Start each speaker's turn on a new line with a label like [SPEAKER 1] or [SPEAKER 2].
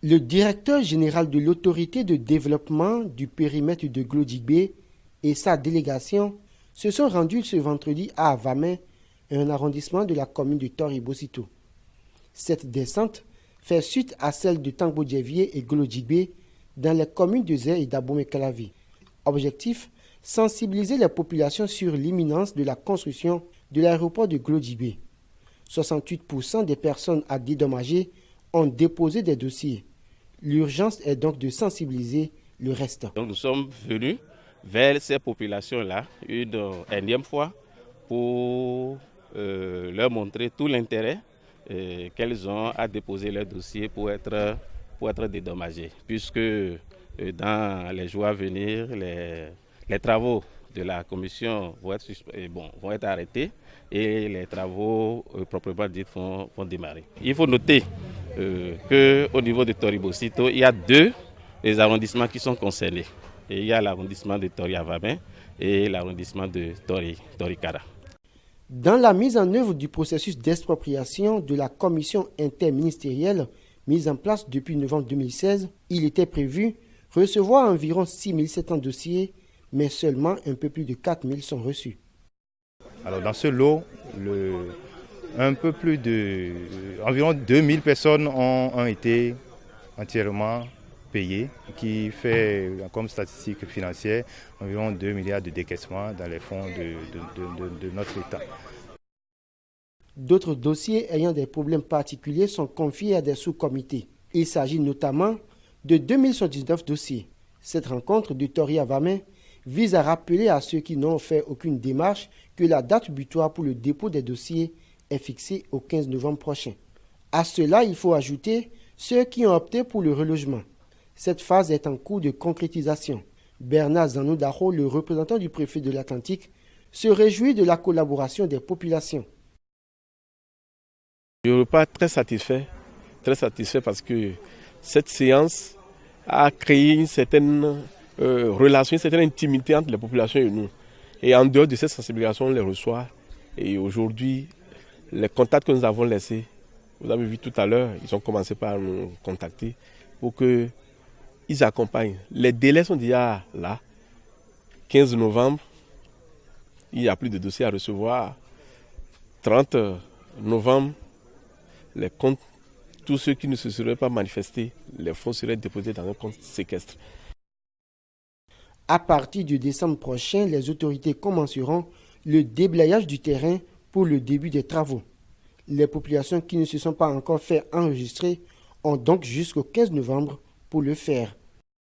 [SPEAKER 1] Le directeur général de l'autorité de développement du périmètre de Glodjibé et sa délégation se sont rendus ce vendredi à Avamé, un arrondissement de la commune de Tori-Bosito. Cette descente fait suite à celle de Tangbodjevié et Glodjibé dans les communes de Zé et d'Abomey-Calavi. Objectif, sensibiliser les populations sur l'imminence de la construction de l'aéroport de Glodjibé. 68% des personnes à dédommager ont déposé des dossiers. L'urgence est donc de sensibiliser le reste.
[SPEAKER 2] Donc nous sommes venus vers ces populations-là une énième fois pour leur montrer tout l'intérêt qu'elles ont à déposer leur dossier pour être dédommagées. Puisque dans les jours à venir, les travaux de la commission vont être arrêtés et les travaux proprement dits vont démarrer. Il faut noter qu'au niveau de Tori-Bosito, il y a deux arrondissements qui sont concernés. Et il y a l'arrondissement de Tori-Avamé et l'arrondissement de Tori-Kara.
[SPEAKER 1] Dans la mise en œuvre du processus d'expropriation de la commission interministérielle mise en place depuis novembre 2016, il était prévu recevoir environ 6700 dossiers, mais seulement un peu plus de 4000 sont reçus.
[SPEAKER 3] Alors dans ce lot, environ 2000 personnes ont été entièrement payées, qui fait comme statistique financière environ 2 milliards de décaissements dans les fonds de notre État.
[SPEAKER 1] D'autres dossiers ayant des problèmes particuliers sont confiés à des sous-comités. Il s'agit notamment de 2079 dossiers. Cette rencontre de Tori-Avamé vise à rappeler à ceux qui n'ont fait aucune démarche que la date butoir pour le dépôt des dossiers est fixée au 15 novembre prochain. À cela, il faut ajouter ceux qui ont opté pour le relogement. Cette phase est en cours de concrétisation. Bernard Zanoudaro, le représentant du préfet de l'Atlantique, se réjouit de la collaboration des populations.
[SPEAKER 4] Je ne suis pas très satisfait parce que cette séance a créé une certaine relation, une certaine intimité entre les populations et nous. Et en dehors de cette sensibilisation, on les reçoit. Et aujourd'hui, les contacts que nous avons laissés, vous avez vu tout à l'heure, ils ont commencé par nous contacter pour qu'ils accompagnent. Les délais sont déjà là. 15 novembre, il n'y a plus de dossiers à recevoir. 30 novembre, les comptes, tous ceux qui ne se seraient pas manifestés, les fonds seraient déposés dans un compte séquestre.
[SPEAKER 1] À partir de décembre prochain, les autorités commenceront le déblayage du terrain pour le début des travaux. Les populations qui ne se sont pas encore fait enregistrer ont donc jusqu'au 15 novembre pour le faire.